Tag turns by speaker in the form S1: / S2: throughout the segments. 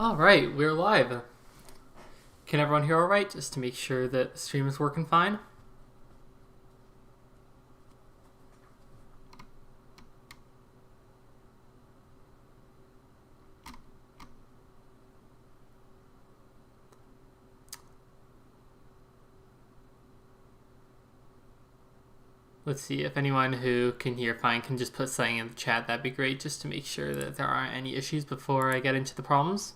S1: All right, we're live. Can everyone hear all right? Just to make sure that the stream is working fine. Let's see if anyone who can hear fine can just put something in the chat. That'd be great, just to make sure that there aren't any issues before I get into the problems.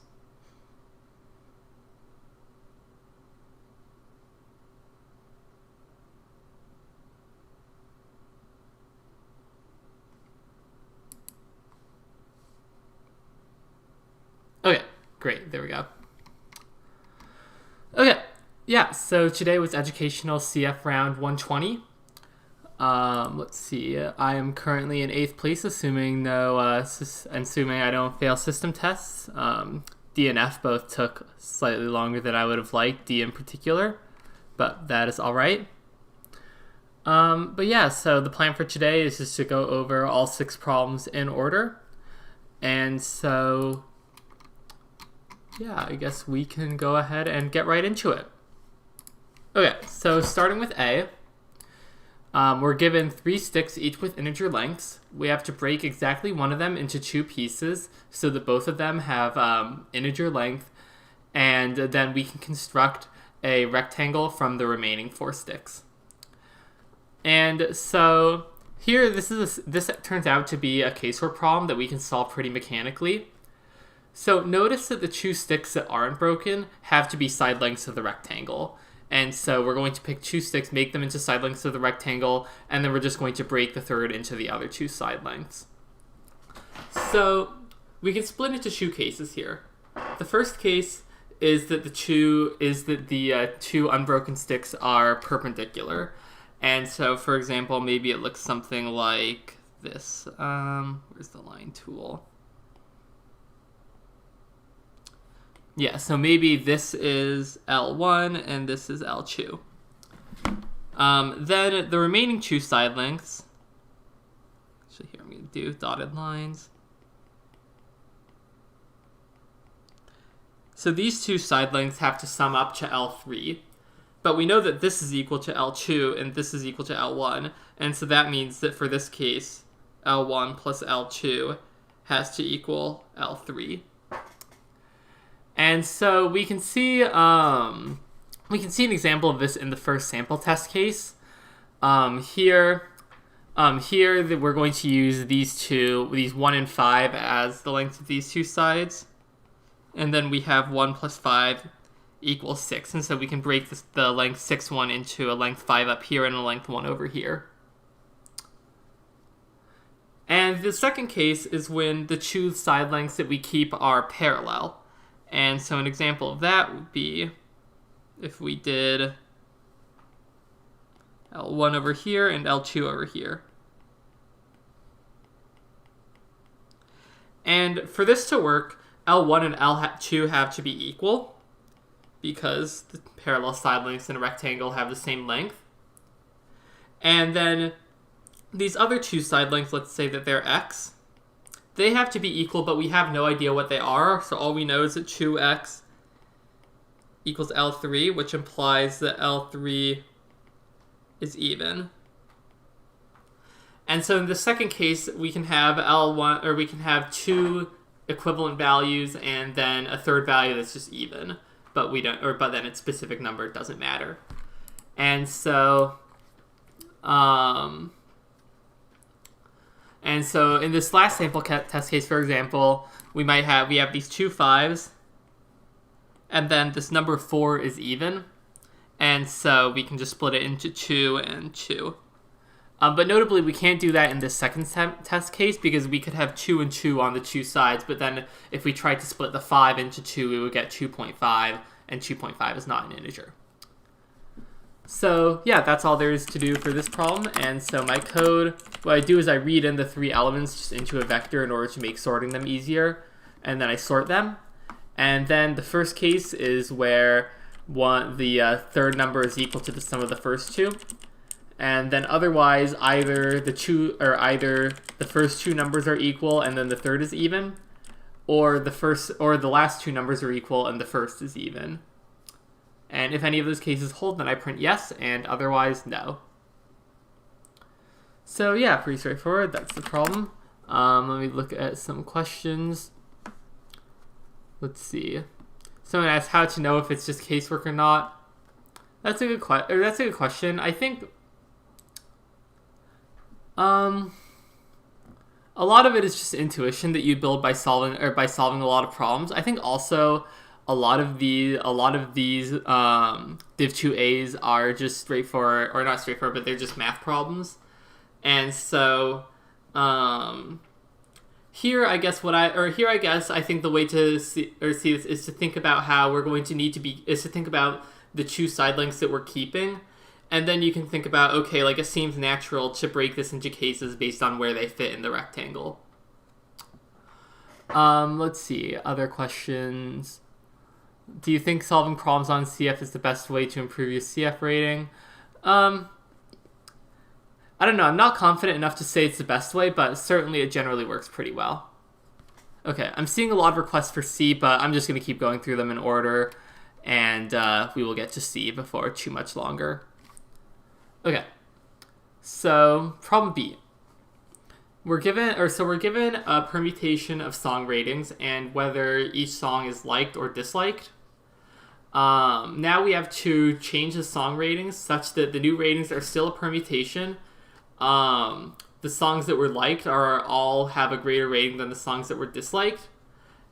S1: Okay, great. There we go. Okay, yeah, so today was Educational CF Round 120. Let's see. I am currently in 8th place, assuming I don't fail system tests. D and F both took slightly longer than I would have liked, D in particular, but that is all right. But yeah, so the plan for today is just to go over all 6 problems in order. And so, yeah, I guess we can go ahead and get right into it. Okay, so starting with A. We're given 3 sticks, each with integer lengths. We have to break exactly one of them into 2 pieces so that both of them have integer length, and then we can construct a rectangle from the remaining 4 sticks. And so here, this turns out to be a case-work problem that we can solve pretty mechanically. So notice that the 2 sticks that aren't broken have to be side lengths of the rectangle. And so we're going to pick 2 sticks, make them into side lengths of the rectangle, and then we're just going to break the third into the other 2 side lengths. So we can split into 2 cases here. The first case is that the 2 unbroken sticks are perpendicular. And so, for example, maybe it looks something like this. Where's the line tool? Yeah, so maybe this is L1 and this is L2. Then the remaining 2 side lengths, actually here I'm going to do dotted lines. So these 2 side lengths have to sum up to L3, but we know that this is equal to L2 and this is equal to L1, and so that means that for this case, L1 plus L2 has to equal L3. And so we can see an example of this in the first sample test case. Here we're going to use these 1 and 5 as the length of these 2 sides, and then we have 1 plus 5 equals 6, and so we can break the length 6 one into a length 5 up here and a length 1 over here. And the second case is when the 2 side lengths that we keep are parallel. And so an example of that would be if we did L1 over here and L2 over here. And for this to work, L1 and L2 have to be equal because the parallel side lengths in a rectangle have the same length. And then these other 2 side lengths, let's say that they're x. They have to be equal, but we have no idea what they are, so all we know is that 2x equals L3, which implies that L3 is even. And so in the second case, we can have L1, or we can have 2 equivalent values and then a third value that's just even, but then its specific number doesn't matter. And so in this last sample test case, for example, we have these 2 5s, and then this number 4 is even, and so we can just split it into 2 and 2. But notably, we can't do that in this second test case because we could have 2 and 2 on the 2 sides, but then if we tried to split the 5 into 2, we would get 2.5, and 2.5 is not an integer. So yeah, that's all there is to do for this problem. And so my code, what I do is I read in the 3 elements just into a vector in order to make sorting them easier, and then I sort them. And then the first case is where the third number is equal to the sum of the first 2. And then otherwise, either the first 2 numbers are equal and then the third is even, or the last two numbers are equal and the first is even. And if any of those cases hold, then I print yes, and otherwise no. So yeah, pretty straightforward. That's the problem. Let me look at some questions. Let's see. Someone asked how to know if it's just casework or not. That's a good question. I think a lot of it is just intuition that you build by solving a lot of problems. I think also a lot of these Div 2As are just straightforward, or not straightforward, but they're just math problems. And so here I guess I think the way to see this is to think about how we're going to need to think about the two side lengths that we're keeping. And then you can think about, okay, like it seems natural to break this into cases based on where they fit in the rectangle. Let's see, other questions. Do you think solving problems on CF is the best way to improve your CF rating? I don't know, I'm not confident enough to say it's the best way, but certainly it generally works pretty well. Okay, I'm seeing a lot of requests for C, but I'm just going to keep going through them in order, and we will get to C before too much longer. Okay, so problem B. We're given a permutation of song ratings and whether each song is liked or disliked. Now we have to change the song ratings such that the new ratings are still a permutation. The songs that were liked all have a greater rating than the songs that were disliked.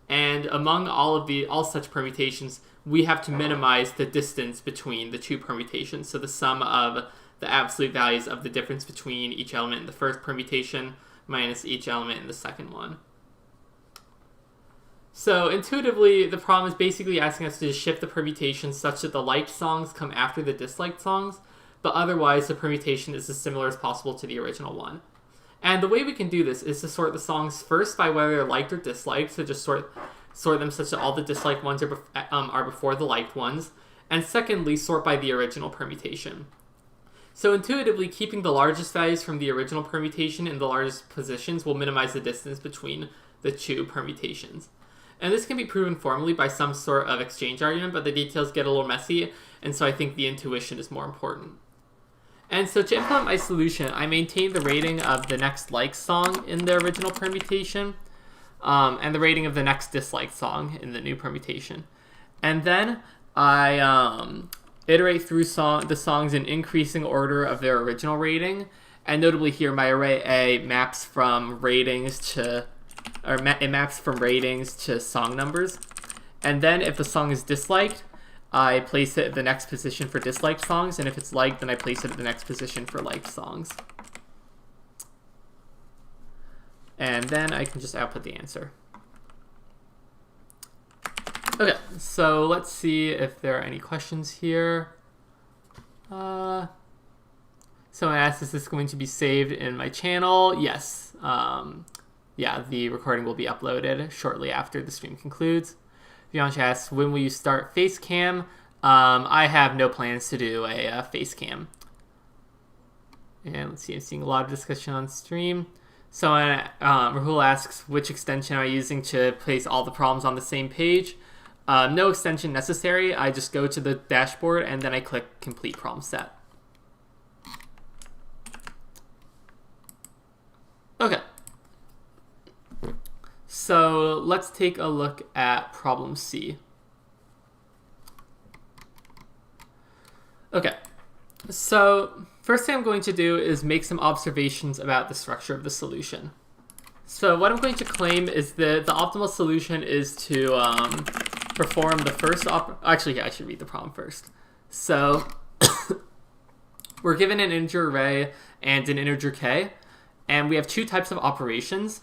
S1: And among all such permutations, we have to minimize the distance between the two permutations. So the sum of the absolute values of the difference between each element in the first permutation minus each element in the second one. So intuitively, the problem is basically asking us to shift the permutations such that the liked songs come after the disliked songs, but otherwise the permutation is as similar as possible to the original one. And the way we can do this is to sort the songs first by whether they're liked or disliked, so just sort them such that all the disliked ones are before the liked ones, and secondly, sort by the original permutation. So intuitively, keeping the largest values from the original permutation in the largest positions will minimize the distance between the two permutations. And this can be proven formally by some sort of exchange argument, but the details get a little messy, and so I think the intuition is more important. And so to implement my solution, I maintain the rating of the next liked song in the original permutation, and the rating of the next disliked song in the new permutation. And then I iterate through the songs in increasing order of their original rating. And notably here, my array A maps from ratings to song numbers. And then if the song is disliked, I place it at the next position for disliked songs, and if it's liked, then I place it at the next position for liked songs. And then I can just output the answer. Okay, so let's see if there are any questions here. Someone asked, is this going to be saved in my channel? Yes. Yeah, the recording will be uploaded shortly after the stream concludes. Bianca asks, when will you start Facecam? I have no plans to do a Facecam. And let's see, I'm seeing a lot of discussion on stream. So Rahul asks, which extension am I using to place all the problems on the same page? No extension necessary. I just go to the dashboard and then I click complete problem set. Okay. So let's take a look at problem C. Okay, so first thing I'm going to do is make some observations about the structure of the solution. So what I'm going to claim is that the optimal solution is to perform the first actually, yeah, I should read the problem first. So we're given an integer array and an integer k, and we have two types of operations.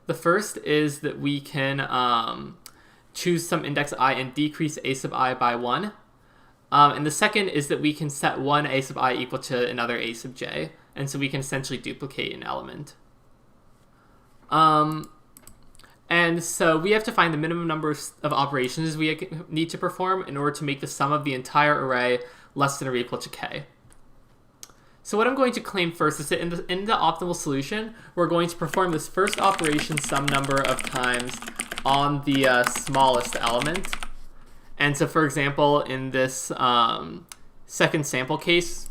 S1: The first is that we can choose some index I and decrease a sub I by 1. And the second is that we can set one a sub I equal to another a sub j. And so we can essentially duplicate an element. And so we have to find the minimum number of operations we need to perform in order to make the sum of the entire array less than or equal to k. So what I'm going to claim first is that in the optimal solution, we're going to perform this first operation some number of times on the smallest element. And so, for example, in this second sample case,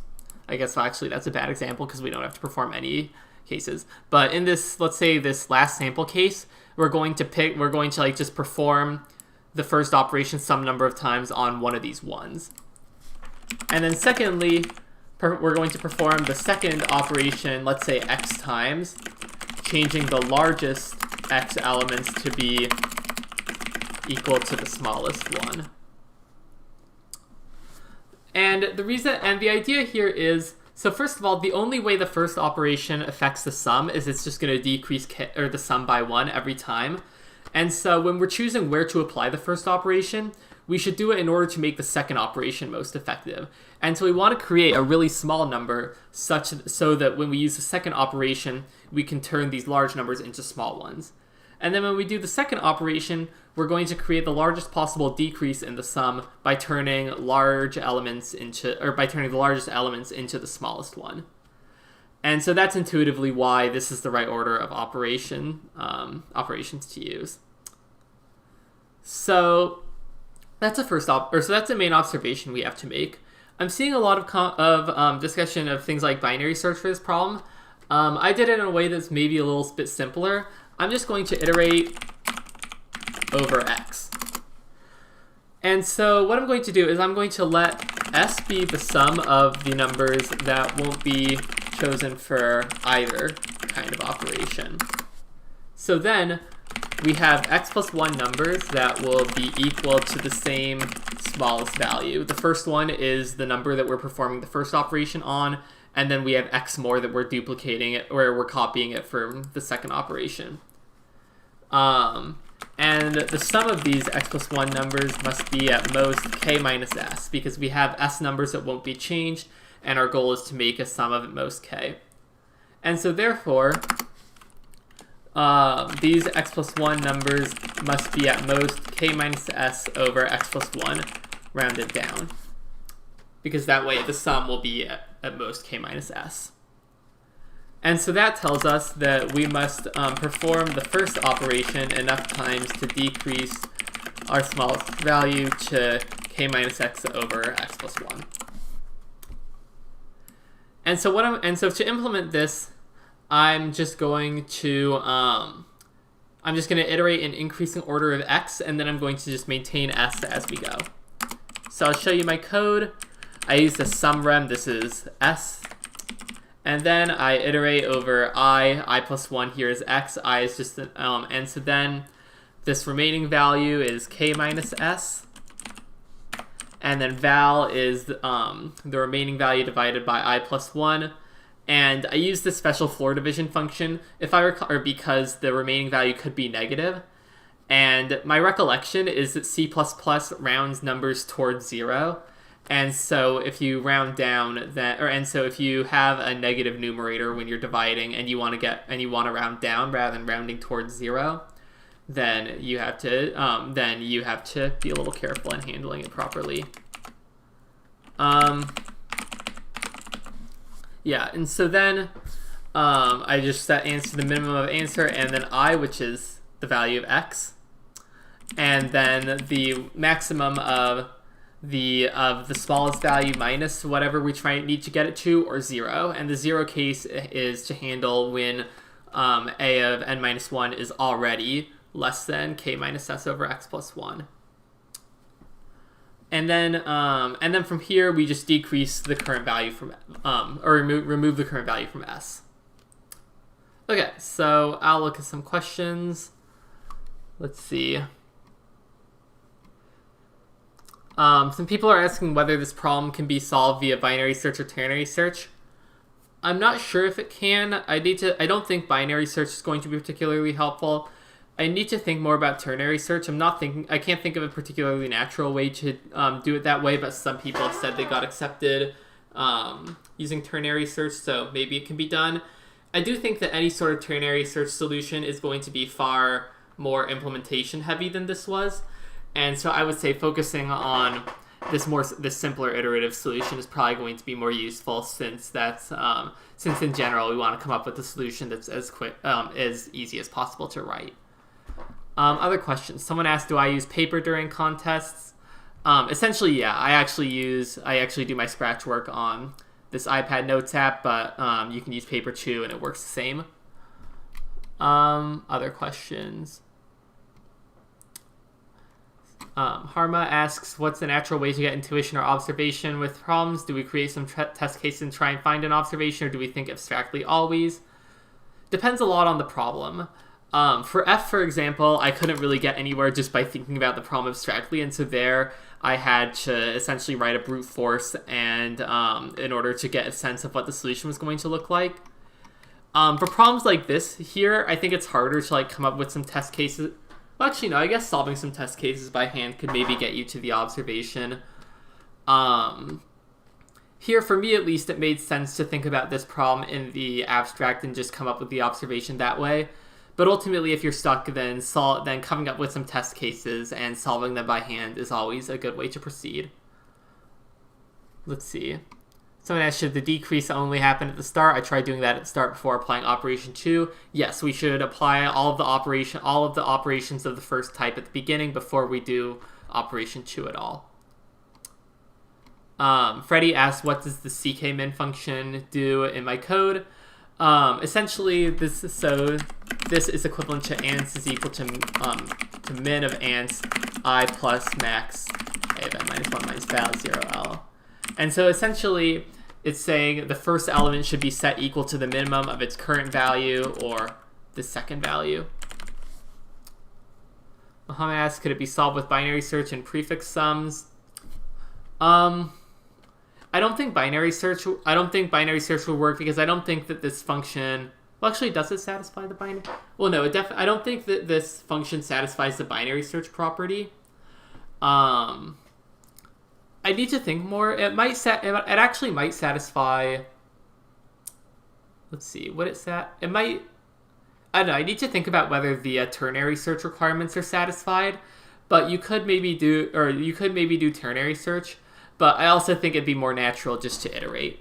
S1: I guess actually that's a bad example because we don't have to perform any cases. But in this, let's say this last sample case, we're going to like just perform the first operation some number of times on one of these ones. And then secondly, we're going to perform the second operation, let's say x times, changing the largest x elements to be equal to the smallest one. And the idea here is, so first of all, the only way the first operation affects the sum is it's just going to decrease the sum by 1 every time. And so when we're choosing where to apply the first operation, we should do it in order to make the second operation most effective. And so we want to create a really small number so that when we use the second operation, we can turn these large numbers into small ones. And then when we do the second operation, we're going to create the largest possible decrease in the sum by turning the largest elements into the smallest one. And so that's intuitively why this is the right order of operations to use. So that's that's the main observation we have to make. I'm seeing a lot of discussion of things like binary search for this problem. I did it in a way that's maybe a little bit simpler. I'm just going to iterate over x. And so what I'm going to do is I'm going to let s be the sum of the numbers that won't be chosen for either kind of operation. So then we have x plus 1 numbers that will be equal to the same smallest value. The first one is the number that we're performing the first operation on, and then we have x more that we're duplicating it, or we're copying it from the second operation. And the sum of these x plus 1 numbers must be at most k minus s, because we have s numbers that won't be changed, and our goal is to make a sum of at most k. And so therefore, these x plus 1 numbers must be at most k minus s over x plus 1 rounded down, because that way the sum will be at most k minus s. And so that tells us that we must perform the first operation enough times to decrease our smallest value to k minus x over x plus 1. And so to implement this, I'm just going to iterate in increasing order of x, and then I'm going to just maintain s as we go. So I'll show you my code. I use the sum rem. This is s. And then I iterate over I plus 1 here is x, I is just, and so then this remaining value is k minus s, and then val is the remaining value divided by I plus 1, and I use this special floor division function because the remaining value could be negative, and my recollection is that C++ rounds numbers towards 0. And so if you round down if you have a negative numerator when you're dividing and you want to round down rather than rounding towards 0, then you have to be a little careful in handling it properly. Yeah, and so then I just set answer to the minimum of answer, and then I, which is the value of x, and then the maximum of the smallest value minus whatever we need to get it to, or 0. And the 0 case is to handle when a of n minus 1 is already less than k minus s over x plus 1. And then from here we just decrease the current value from or remove the current value from s. Okay, so I'll look at some questions. Let's see. Some people are asking whether this problem can be solved via binary search or ternary search. I'm not sure if it can. I don't think binary search is going to be particularly helpful. I need to think more about ternary search. I can't think of a particularly natural way to do it that way, but some people have said they got accepted using ternary search, so maybe it can be done. I do think that any sort of ternary search solution is going to be far more implementation heavy than this was. And so I would say focusing on this simpler iterative solution is probably going to be more useful, since in general we want to come up with a solution that's as easy as possible to write. Other questions. Someone asked, do I use paper during contests? Essentially, yeah. I actually do my scratch work on this iPad Notes app, but you can use paper too, and it works the same. Other questions. Harma asks, what's the natural way to get intuition or observation with problems? Do we create some test cases and try and find an observation, or do we think abstractly always? Depends a lot on the problem. For F, for example, I couldn't really get anywhere just by thinking about the problem abstractly, and so there I had to essentially write a brute force and in order to get a sense of what the solution was going to look like. For problems like this here, I think it's harder to come up with some test cases. Well, actually, no, I guess solving some test cases by hand could maybe get you to the observation. Here, for me at least, it made sense to think about this problem in the abstract and just come up with the observation that way. But ultimately, if you're stuck, then coming up with some test cases and solving them by hand is always a good way to proceed. Let's see. Someone asked, should the decrease only happen at the start? I tried doing that at the start before applying operation 2. Yes, we should apply all of the operations of the first type at the beginning before we do operation 2 at all. Freddie asked, what does the ckmin function do in my code? Essentially, this is equivalent to ants is equal to min of ants I plus max a by -1 minus val 0l. And so essentially, it's saying the first element should be set equal to the minimum of its current value or the second value. Mohammed asks, could it be solved with binary search and prefix sums? I don't think binary search will work because I don't think that this function. Well, actually, does it satisfy the binary? Well, no, I don't think that this function satisfies the binary search property. I need to think more. It actually might satisfy. Let's see what it It might. I don't know. I need to think about whether the ternary search requirements are satisfied. But you could maybe do ternary search. But I also think it'd be more natural just to iterate.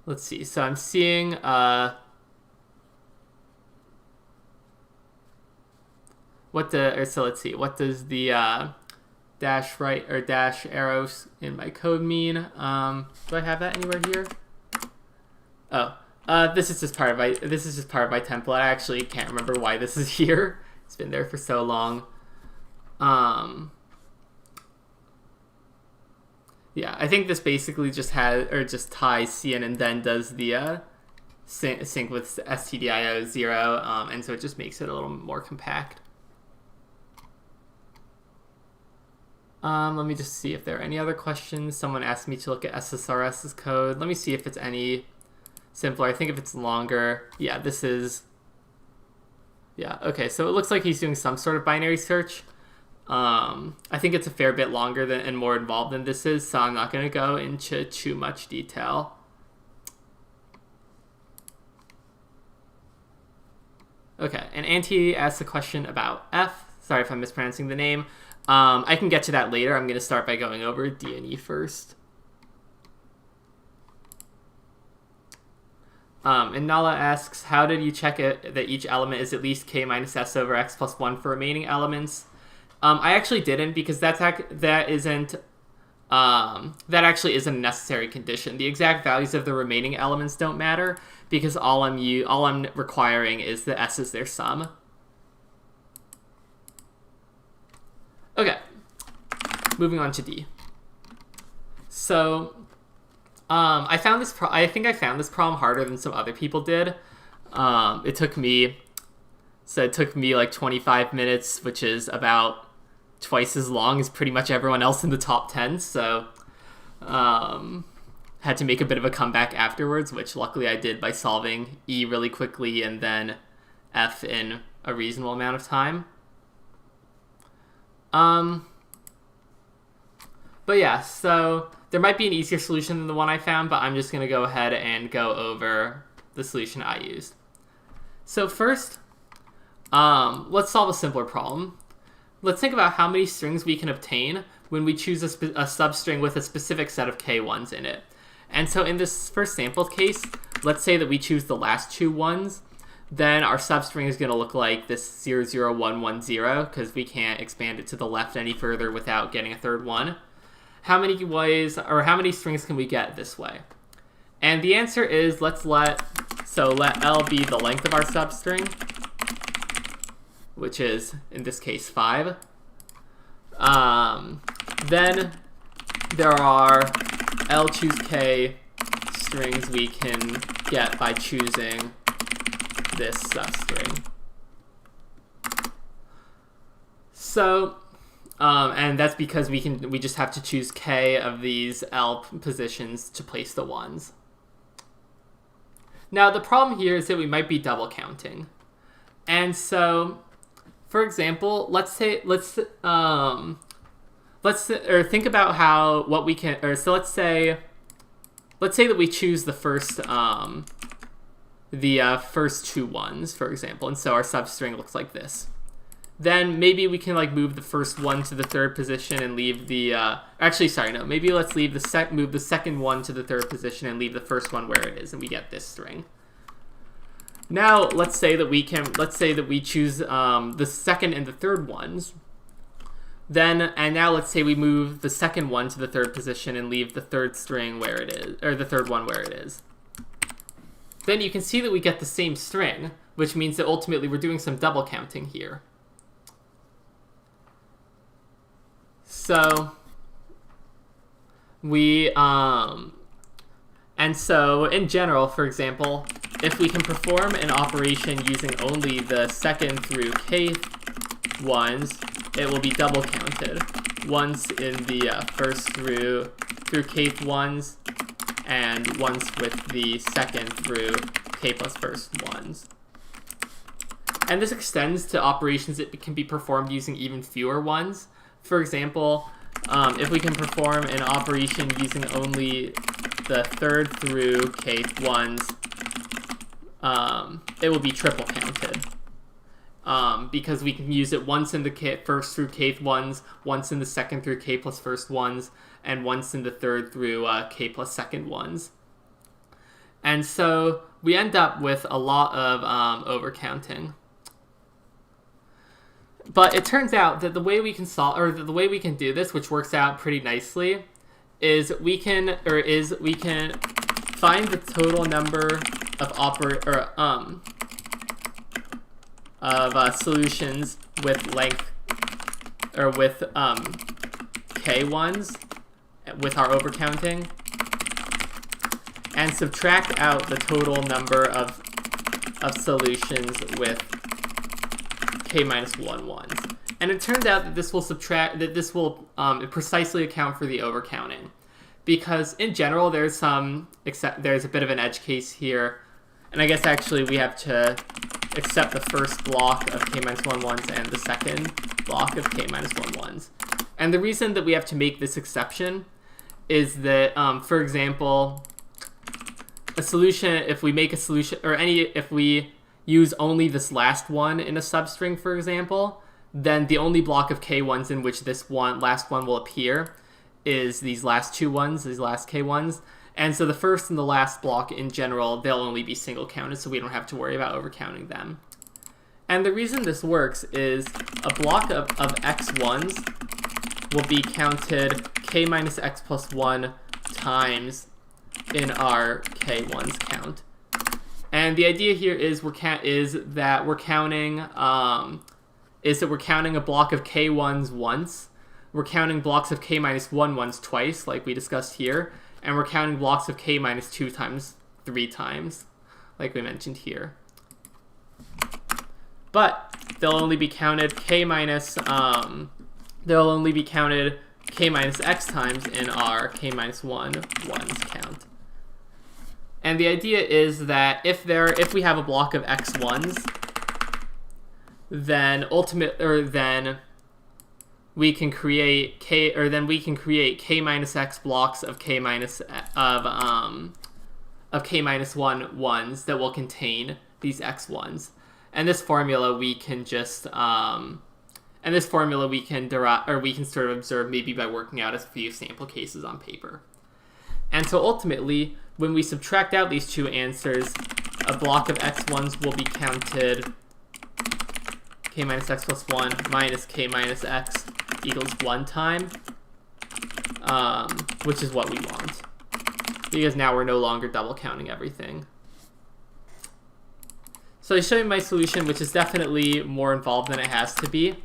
S1: Let's see. So I'm seeing let's see. What does the dash right or dash arrows in my code mean? Do I have that anywhere here? Oh, this is just part of my template. I actually can't remember why this is here. It's been there for so long. Yeah, I think this basically just ties cn and then does the sync with stdio 0, and so it just makes it a little more compact. Let me just see if there are any other questions. Someone asked me to look at SSRS's code. Let me see if it's any simpler. I think if it's longer, yeah, this is. Yeah, okay, so it looks like he's doing some sort of binary search. I think it's a fair bit longer and more involved than this is, so I'm not going to go into too much detail. Okay, and Auntie asked a question about F. Sorry if I'm mispronouncing the name. I can get to that later. I'm going to start by going over D and E first. And Nala asks, how did you check it that each element is at least k minus s over x plus 1 for remaining elements? I actually didn't because that actually isn't a necessary condition. The exact values of the remaining elements don't matter because all I'm requiring is the s is their sum. Okay, moving on to D. So, I think I found this problem harder than some other people did. It took me like 25 minutes, which is about twice as long as pretty much everyone else in the top 10. So, had to make a bit of a comeback afterwards, which luckily I did by solving E really quickly and then F in a reasonable amount of time. But yeah, so there might be an easier solution than the one I found, but I'm just going to go ahead and go over the solution I used. So first, let's solve a simpler problem. Let's think about how many strings we can obtain when we choose a substring with a specific set of k1s in it. And so in this first sample case, let's say that we choose the last two ones. Then our substring is going to look like this 00110 because we can't expand it to the left any further without getting a third one. How many ways, or how many strings can we get this way? And the answer is, let L be the length of our substring, which is, in this case, 5. Then there are L choose K strings we can get by choosing this substring. So, and that's because we just have to choose K of these L positions to place the ones. Now the problem here is that we might be double counting. And so, for example, let's think about how what we can, or so let's say that we choose the first first two ones, for example, and so our substring looks like this. Then maybe we can move the first one to the third position and leave the maybe let's leave move the second one to the third position and leave the first one where it is, and we get this string. Now let's say that we choose the second and the third ones. Now let's say we move the second one to the third position and leave the third string where it is, or the third one where it is. Then you can see that we get the same string, which means that ultimately we're doing some double counting here. So and so in general, for example, if we can perform an operation using only the second through kth ones, it will be double counted. Once in the first through kth ones, and once with the second through k plus first ones. And this extends to operations that can be performed using even fewer ones. For example, if we can perform an operation using only the third through kth ones, it will be triple counted. Because we can use it once in the first through kth ones, once in the second through k plus first ones, and once in the third through k plus second ones. And so we end up with a lot of overcounting. But it turns out that the way we can do this, which works out pretty nicely, is we can find the total number of solutions with length, or with k1s, with our overcounting, and subtract out the total number of solutions with k minus 1 ones. And it turns out that this will precisely account for the overcounting, because in general there's a bit of an edge case here, and I guess actually we have to accept the first block of k minus 1 ones and the second block of k minus 1 ones. And the reason that we have to make this exception is that, for example, if we use only this last one in a substring, for example, then the only block of k1s in which this last one will appear is these last two ones, these last k1s. And so the first and the last block in general, they'll only be single counted, so we don't have to worry about overcounting them. And the reason this works is a block of x1s will be counted k minus x plus 1 times in our k1s count. And the idea here is we're counting a block of k1s once. We're counting blocks of k minus 1 ones twice, like we discussed here, and we're counting blocks of k minus 2 times 3 times, like we mentioned here. But they'll only be counted k minus x times in our k minus 1 ones count. And the idea is that if we have a block of x1s, then we can create k minus x blocks of k minus 1 ones that will contain these x1s. And this formula we can just derive, or we can sort of observe maybe by working out a few sample cases on paper. And so ultimately, when we subtract out these two answers, a block of x1s will be counted k minus x plus 1 minus k minus x equals 1 time, which is what we want, because now we're no longer double counting everything. So I show you my solution, which is definitely more involved than it has to be.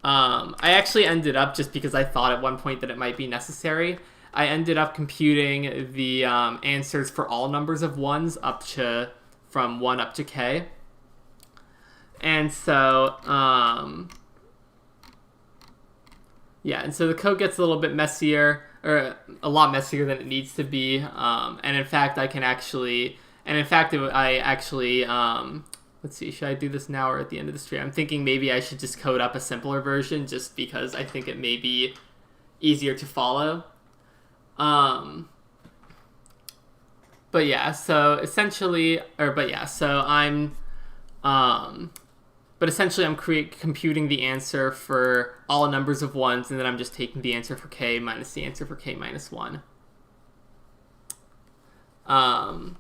S1: I actually ended up, just because I thought at one point that it might be necessary, I ended up computing the answers for all numbers of 1s from 1 up to k. And so, and so the code gets a little bit messier, or a lot messier than it needs to be. And in fact, let's see, should I do this now or at the end of the stream? I'm thinking maybe I should just code up a simpler version, just because I think it may be easier to follow. But essentially I'm computing the answer for all numbers of 1s, and then I'm just taking the answer for k minus the answer for k minus 1. And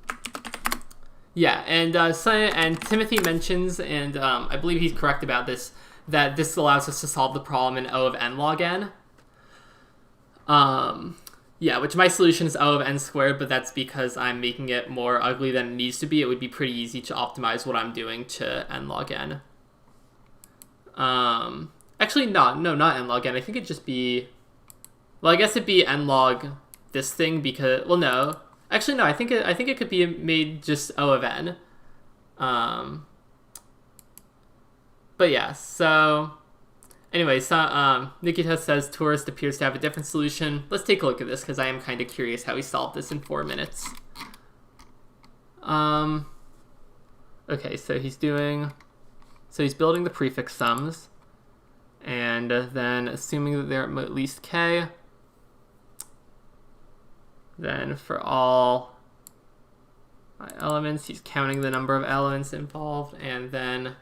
S1: Timothy mentions, and I believe he's correct about this, that this allows us to solve the problem in O of n log n. Which my solution is O of n squared, but that's because I'm making it more ugly than it needs to be. It would be pretty easy to optimize what I'm doing to n log n. Actually, not n log n. I think it'd just be... Well, I guess it'd be n log this thing because... Well, no. Actually, no. I think it could be made just O of n. But yeah, so... Anyway, Nikita says Tourist appears to have a different solution. Let's take a look at this, because I am kind of curious how he solved this in 4 minutes. Okay, so he's building the prefix sums, and then assuming that they're at least k, then for all my elements, he's counting the number of elements involved, and then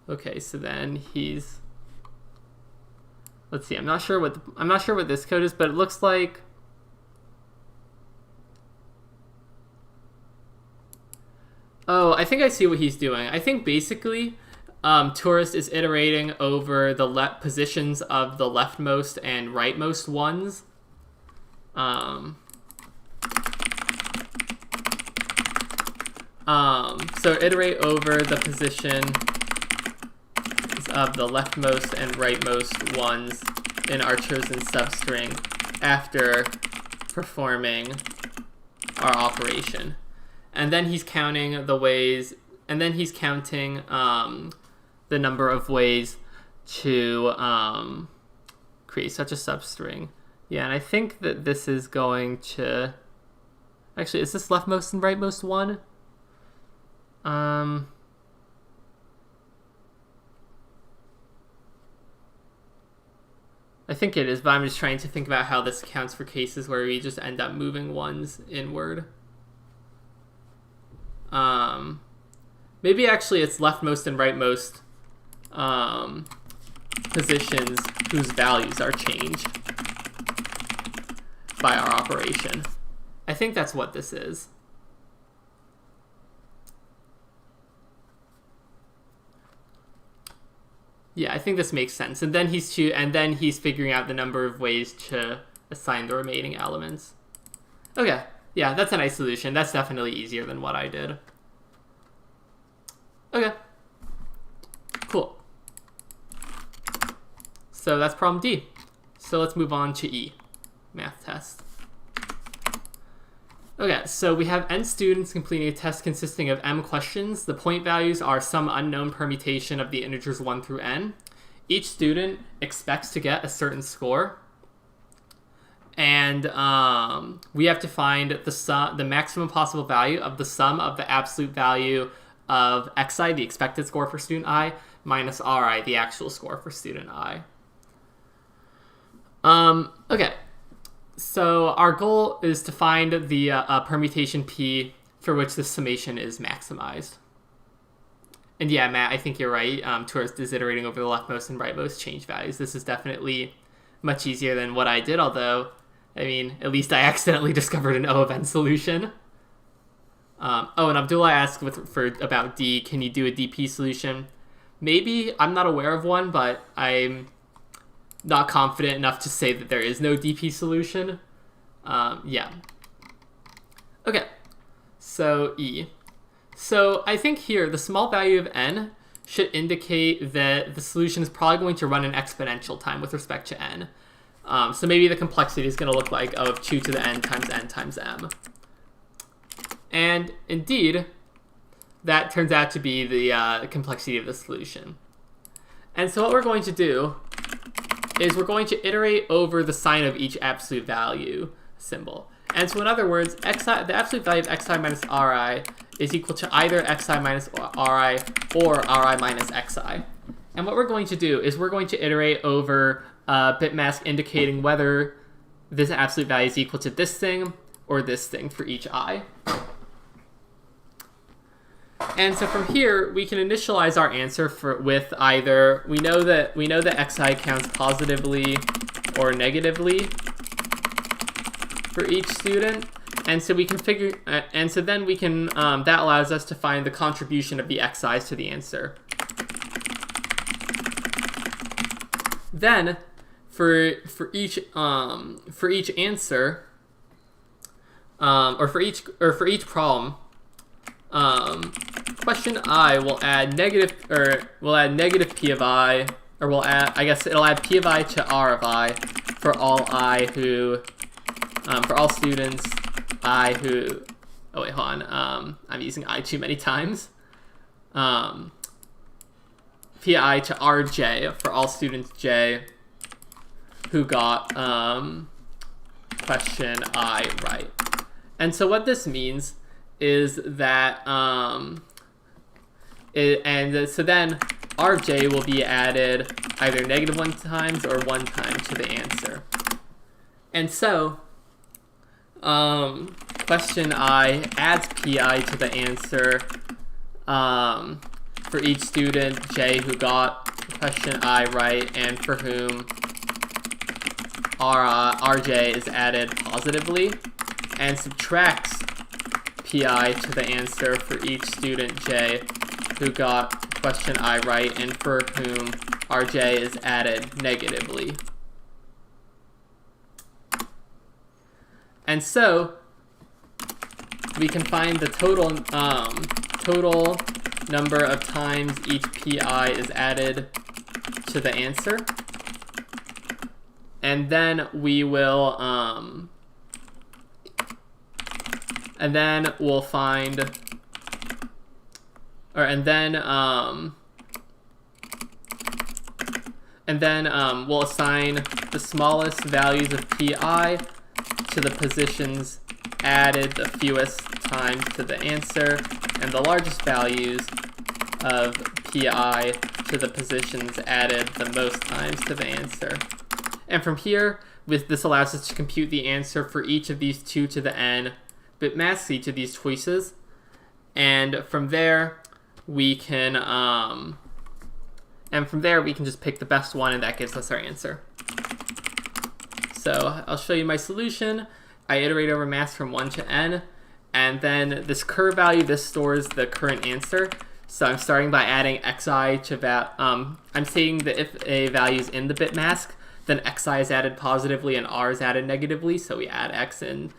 S1: okay, so then he's, let's see, I'm not sure what this code is, but it looks like, oh, I think I see what he's doing. I think basically Tourist is iterating over the positions of the leftmost and rightmost 1s. So iterate over the position of the leftmost and rightmost 1s in our chosen substring after performing our operation. And then he's counting the ways, and then he's counting the number of ways to create such a substring. Yeah, and I think that this is going to... Actually, is this leftmost and rightmost 1? I think it is, but I'm just trying to think about how this accounts for cases where we just end up moving 1s inward. Maybe actually it's leftmost and rightmost positions whose values are changed by our operation. I think that's what this is. Yeah, I think this makes sense. And then he's figuring out the number of ways to assign the remaining elements. Okay, yeah, that's a nice solution. That's definitely easier than what I did. Okay, cool. So that's problem D. So let's move on to E, math test. Okay, so we have n students completing a test consisting of m questions. The point values are some unknown permutation of the integers 1 through n. Each student expects to get a certain score. And we have to find the maximum possible value of the sum of the absolute value of xi, the expected score for student I, minus ri, the actual score for student I. Okay. So our goal is to find the permutation P for which the summation is maximized. And yeah, Matt, I think you're right. Towards iterating over the leftmost and rightmost change values. This is definitely much easier than what I did, although, I mean, at least I accidentally discovered an O of N solution. And Abdullah asked about D, can you do a DP solution? Maybe. I'm not aware of one, but I'm not confident enough to say that there is no DP solution. Yeah. Okay, so E. So I think here the small value of n should indicate that the solution is probably going to run an exponential time with respect to n. So maybe the complexity is going to look like of 2 to the n times m. And indeed, that turns out to be the complexity of the solution. And so what we're going to do is we're going to iterate over the sign of each absolute value symbol. And so in other words, the absolute value of xi minus ri is equal to either xi minus ri or ri minus xi. And what we're going to do is we're going to iterate over a bit mask indicating whether this absolute value is equal to this thing or this thing for each I. And so from here, we can initialize our answer with either, we know that xi counts positively or negatively for each student. And so we can then we can, that allows us to find the contribution of the xi's to the answer. Then, for each answer, or for each problem, question I will add negative p of I, or it'll add p of I to r of I for all I who, for all students I who, oh wait, hold on, I'm using I too many times. P I to rj for all students j who got question I right. And so what this means is that, so then rj will be added either -1 times or 1 time to the answer. And so, question I adds pi to the answer for each student j who got question I right and for whom rj is added positively, and subtracts pi to the answer for each student j who got question I right and for whom rj is added negatively. And so we can find the total number of times each pi is added to the answer, and then we will we'll assign the smallest values of pi to the positions added the fewest times to the answer, and the largest values of pi to the positions added the most times to the answer. And from here, this allows us to compute the answer for each of these 2 to the n bit masks, each of these choices. And from there, we can just pick the best one, and that gives us our answer. So I'll show you my solution. I iterate over masks from 1 to n, and then this curve value, this stores the current answer. So I'm starting by adding xi to I'm saying that if a value is in the bit mask, then xi is added positively and r is added negatively. So we add x in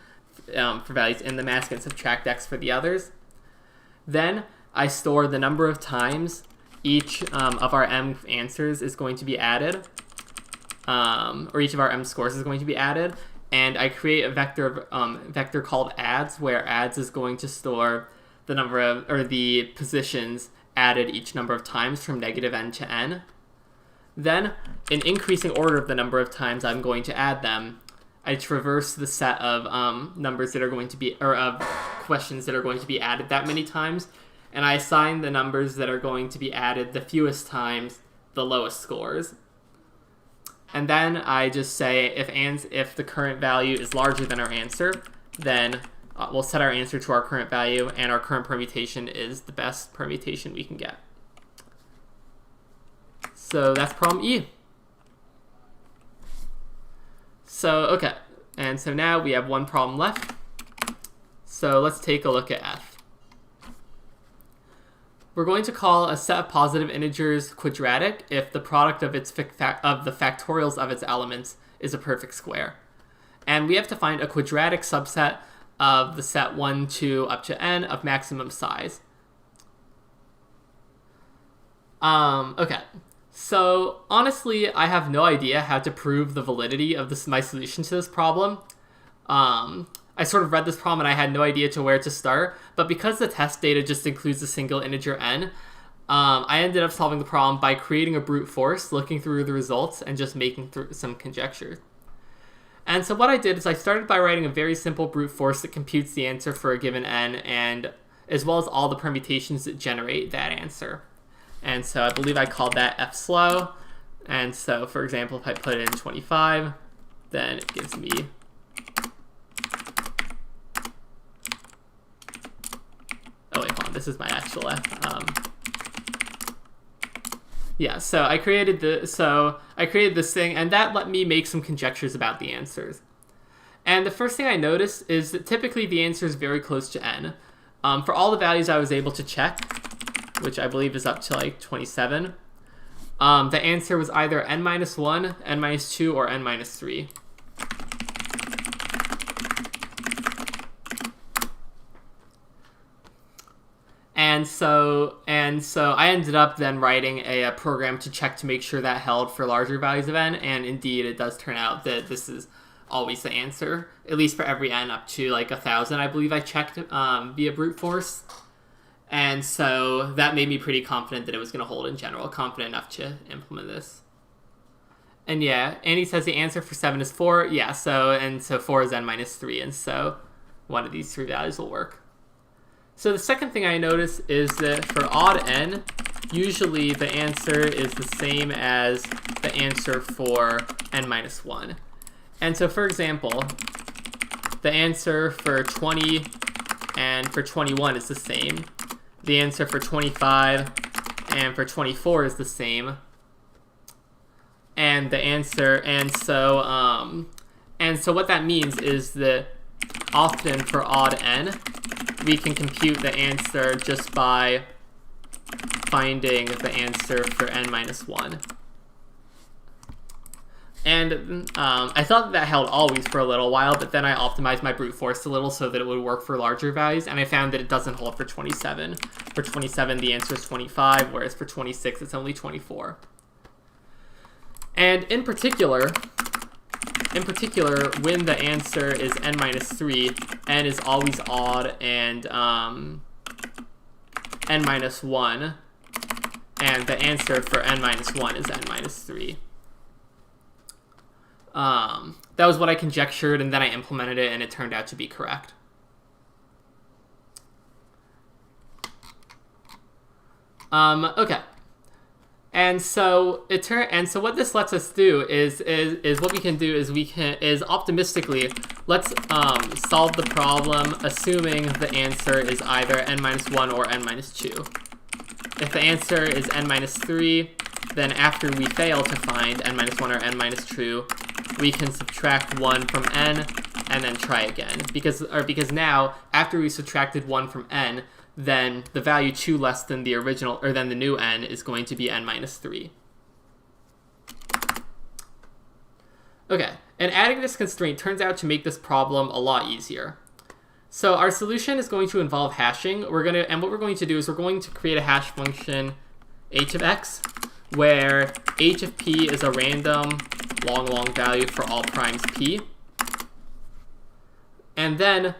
S1: for values in the mask and subtract x for the others. Then I store the number of times each of our m answers is going to be added, or each of our m scores is going to be added, and I create a vector called adds, where adds is going to store the number of, or the positions added each number of times from -n to n. Then, in increasing order of the number of times I'm going to add them, I traverse the set of numbers that are going to be, or of questions that are going to be added that many times, and I assign the numbers that are going to be added the fewest times the lowest scores. And then I just say if the current value is larger than our answer, then we'll set our answer to our current value, and our current permutation is the best permutation we can get. So that's problem E. So, okay, and so now we have one problem left. So let's take a look at F. We're going to call a set of positive integers quadratic if the product of the factorials of its elements is a perfect square. And we have to find a quadratic subset of the set 1, 2, up to n of maximum size. Okay. So honestly, I have no idea how to prove the validity of my solution to this problem. I sort of read this problem and I had no idea to where to start, but because the test data just includes a single integer n, I ended up solving the problem by creating a brute force, looking through the results, and just making some conjectures. And so what I did is I started by writing a very simple brute force that computes the answer for a given n, and as well as all the permutations that generate that answer. And so I believe I called that F slow. And so, for example, if I put in 25, then it gives me this is my actual F. Yeah, so I created this thing, and that let me make some conjectures about the answers. And the first thing I noticed is that typically the answer is very close to n. For all the values I was able to check, which I believe is up to like 27, the answer was either n-1, n-2, or n-3. And so I ended up then writing a program to check to make sure that held for larger values of n, and indeed it does turn out that this is always the answer, at least for every n up to like 1,000, I believe I checked via brute force. And so that made me pretty confident that it was going to hold in general, confident enough to implement this. And yeah, Andy says the answer for 7 is 4. Yeah, so 4 is n-3, and so one of these three values will work. So the second thing I notice is that for odd n, usually the answer is the same as the answer for n-1. And so, for example, the answer for 20 and for 21 is the same. The answer for 25 and for 24 is the same. And the answer, and so what that means is that often for odd n, we can compute the answer just by finding the answer for n-1. And I thought that held always for a little while, but then I optimized my brute force a little so that it would work for larger values, and I found that it doesn't hold for 27. For 27, the answer is 25, whereas for 26, it's only 24. And in particular, when the answer is n-3, n is always odd, and n-1, and the answer for n-1 is n-3. That was what I conjectured, and then I implemented it, and it turned out to be correct. Okay. And so what this lets us do is what we can do is optimistically let's solve the problem assuming the answer is either n-1 or n-2. If the answer is n-3, then after we fail to find n-1 or n-2, we can subtract 1 from n and then try again. Because now, after we subtracted 1 from n, then the value 2 less than the original, or than the new n, is going to be n-3. Okay, and adding this constraint turns out to make this problem a lot easier. So our solution is going to involve hashing. And what we're going to do is we're going to create a hash function h of x, where h of p is a random long value for all primes p. And then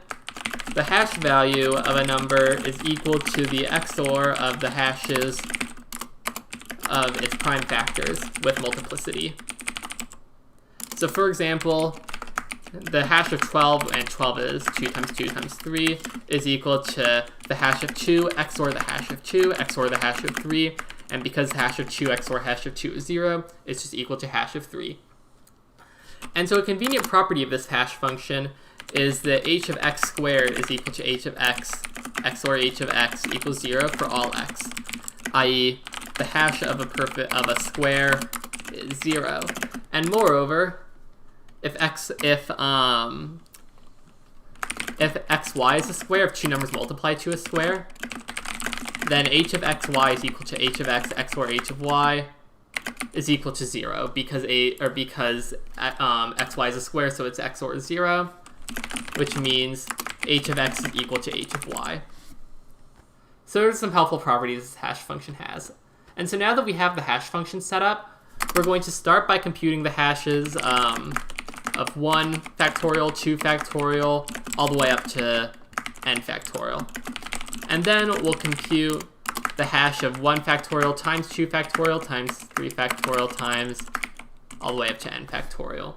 S1: the hash value of a number is equal to the XOR of the hashes of its prime factors with multiplicity. So for example, the hash of 12, and 12 is 2 times 2 times 3, is equal to the hash of 2 XOR the hash of 2 XOR the hash of 3, and because hash of 2 XOR hash of 2 is 0, it's just equal to hash of 3. And so a convenient property of this hash function is that h of x squared is equal to h of x XOR h of x equals 0 for all x, i.e. the hash of a square is 0. And moreover, if xy is a square, if two numbers multiply to a square, then h of xy is equal to h of x XOR h of y is equal to 0 because xy is a square, so it's XOR 0, which means h of x is equal to h of y. So there's some helpful properties this hash function has. And so now that we have the hash function set up, we're going to start by computing the hashes of 1 factorial, 2 factorial, all the way up to n factorial. And then we'll compute the hash of 1 factorial times 2 factorial times 3 factorial times all the way up to n factorial.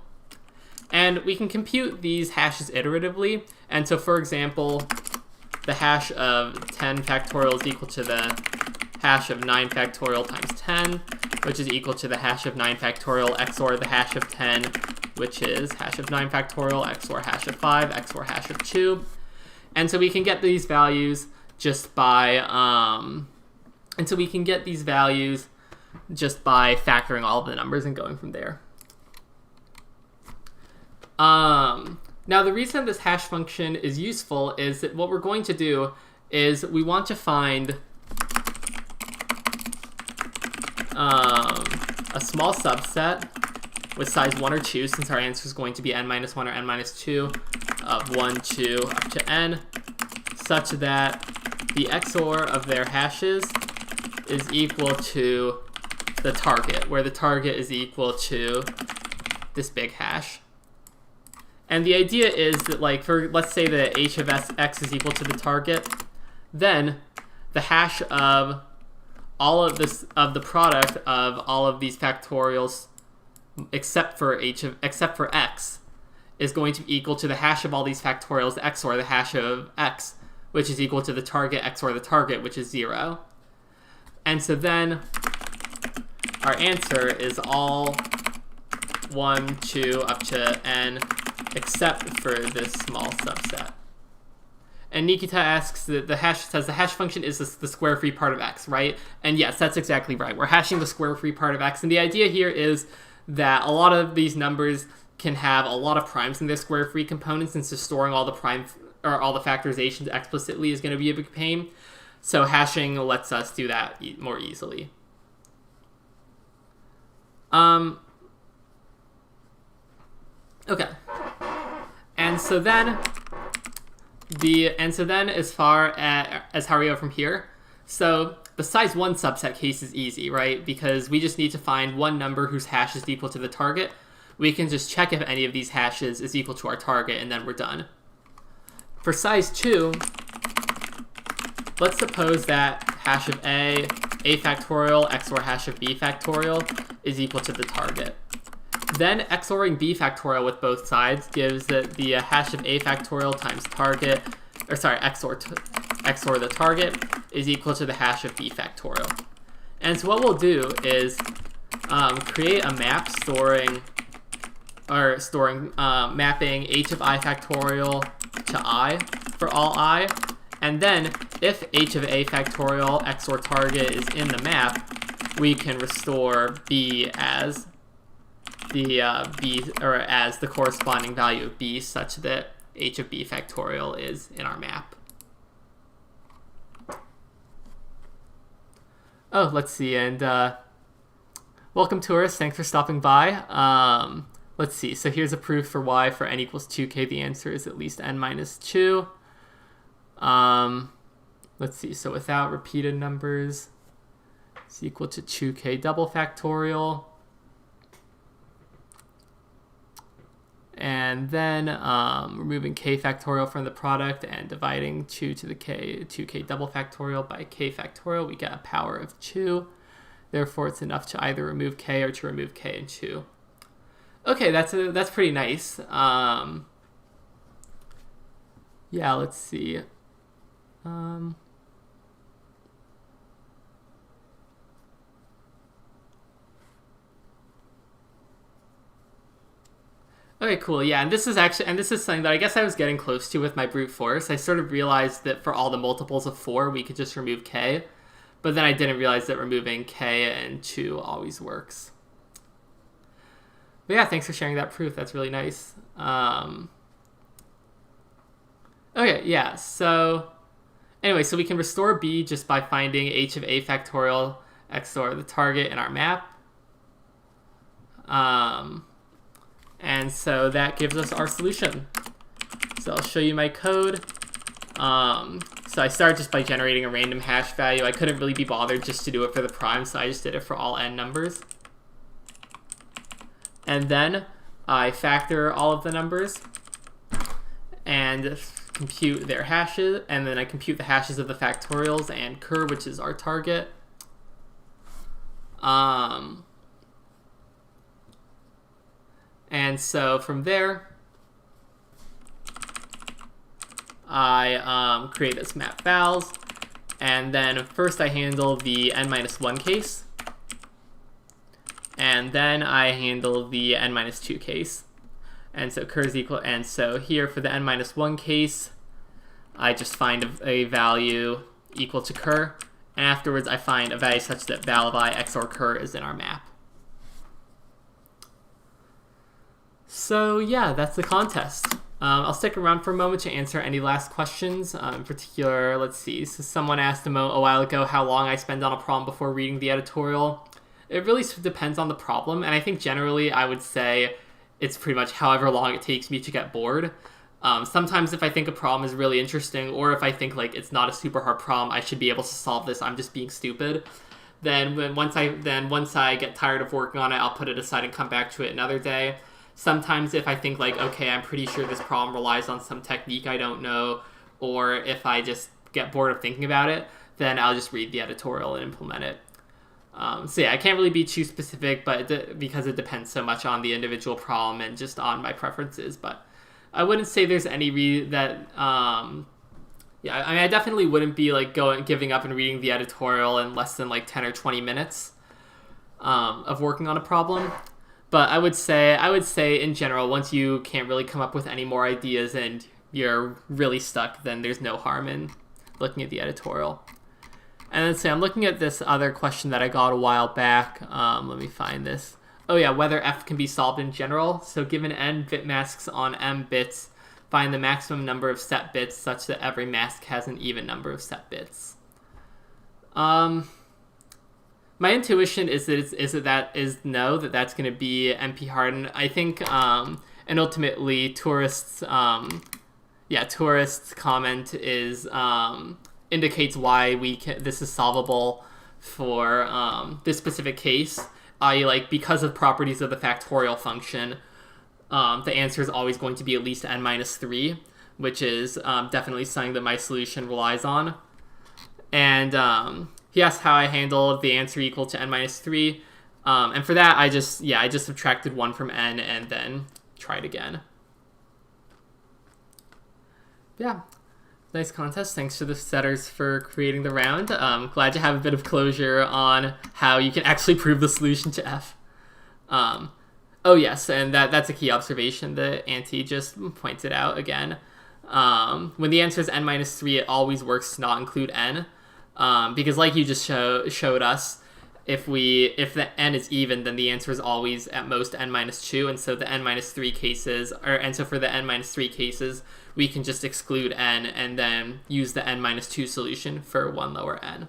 S1: And we can compute these hashes iteratively. And so, for example, the hash of 10 factorial is equal to the hash of 9 factorial times 10, which is equal to the hash of 9 factorial XOR the hash of 10, which is hash of 9 factorial XOR hash of 5 XOR hash of 2. And so we can get these values just by factoring all of the numbers and going from there. Now, the reason this hash function is useful is that what we're going to do is we want to find a small subset with size 1 or 2, since our answer is going to be n-1 or n-2 of 1, 2, up to n, such that the XOR of their hashes is equal to the target, where the target is equal to this big hash. And the idea is that, like, let's say that h of x is equal to the target, then the hash of all of the product of all of these factorials except for x is going to be equal to the hash of all these factorials XOR the hash of x, which is equal to the target XOR the target, which is 0. And so then our answer is all 1, 2, up to n, except for this small subset. And Nikita asks that the hash function is the square-free part of x, right? And yes, that's exactly right. We're hashing the square-free part of x, and the idea here is that a lot of these numbers can have a lot of primes in their square-free components, and so storing all the all the factorizations explicitly is going to be a big pain. So hashing lets us do that more easily. Okay. And so then as far as how we go from here, so the size 1 subset case is easy, right? Because we just need to find one number whose hash is equal to the target. We can just check if any of these hashes is equal to our target, and then we're done. For size 2, let's suppose that hash of a factorial XOR hash of b factorial is equal to the target. Then XORing b factorial with both sides gives that the hash of a factorial times target, XOR the target is equal to the hash of b factorial. And so what we'll do is create a map mapping h of I factorial to I for all I, and then if h of a factorial XOR target is in the map, we can restore b as as the corresponding value of b, such that h of b factorial is in our map. Oh, let's see, and welcome tourists, thanks for stopping by. Let's see, so here's a proof for why for n equals 2k the answer is at least n minus 2. Let's see, so without repeated numbers, it's equal to 2k double factorial. And then removing k factorial from the product and dividing 2k double factorial by k factorial, we get a power of 2. Therefore, it's enough to either remove k or to remove k and 2. Okay, that's pretty nice. Yeah, let's see. Okay, cool. Yeah, and this is something that I guess I was getting close to with my brute force. I sort of realized that for all the multiples of 4, we could just remove k, but then I didn't realize that removing k and 2 always works. But yeah, thanks for sharing that proof. That's really nice. Okay, yeah, so anyway, so we can restore b just by finding h of a factorial XOR the target in our map. And so that gives us our solution. So I'll show you my code. So I started just by generating a random hash value. I couldn't really be bothered just to do it for the prime, so I just did it for all n numbers. And then I factor all of the numbers and compute their hashes, and then I compute the hashes of the factorials and cur, which is our target. And so from there, I create this map vals, and then first I handle the n-1 case, and then I handle the n-2 case. And so cur is equal, and so here for the n-1 case, I just find a value equal to cur, and afterwards I find a value such that val of I XOR cur is in our map. So yeah, that's the contest. I'll stick around for a moment to answer any last questions. In particular, let's see, so someone asked a while ago how long I spend on a problem before reading the editorial. It really depends on the problem, and I think generally I would say it's pretty much however long it takes me to get bored. Sometimes if I think a problem is really interesting, or if I think like it's not a super hard problem, I should be able to solve this, I'm just being stupid, then once I get tired of working on it, I'll put it aside and come back to it another day. Sometimes if I think like, okay, I'm pretty sure this problem relies on some technique I don't know, or if I just get bored of thinking about it, then I'll just read the editorial and implement it. So yeah, I can't really be too specific, but because it depends so much on the individual problem and just on my preferences. But I wouldn't say there's any yeah, I mean, I definitely wouldn't be like giving up and reading the editorial in less than like 10 or 20 minutes of working on a problem. But I would say in general, once you can't really come up with any more ideas and you're really stuck, then there's no harm in looking at the editorial. And then say I'm looking at this other question that I got a while back. Let me find this. Oh yeah, whether f can be solved in general. So given n bit masks on m bits, find the maximum number of set bits such that every mask has an even number of set bits. My intuition is that no, that's going to be NP hard. I think, and ultimately, tourists' comment is indicates why this is solvable for this specific case. I.e., like because of properties of the factorial function, the answer is always going to be at least n-3, which is definitely something that my solution relies on. And he asked how I handled the answer equal to n-3, and for that I just subtracted 1 from n and then tried again. Yeah, nice contest. Thanks to the setters for creating the round. Glad to have a bit of closure on how you can actually prove the solution to f. Oh yes, and that's a key observation that Auntie just pointed out again. When the answer is n-3, it always works to not include n. Because like you just showed us, if the n is even, then the answer is always at most n-2, and so the n-3 cases, for the n-3 cases, we can just exclude n and then use the n-2 solution for one lower n.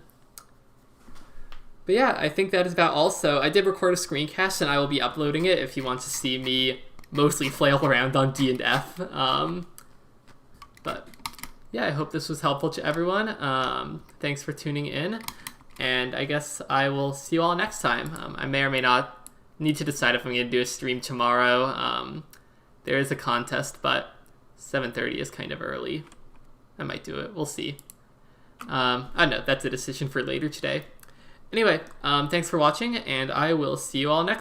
S1: But yeah, I think that is about all. So I did record a screencast, and I will be uploading it if you want to see me mostly flail around on D and F. But yeah, I hope this was helpful to everyone. Thanks for tuning in, and I guess I will see you all next time. I may or may not need to decide if I'm going to do a stream tomorrow. There is a contest, but 7:30 is kind of early. I might do it. We'll see. I don't know. That's a decision for later today. Anyway, thanks for watching, and I will see you all next time.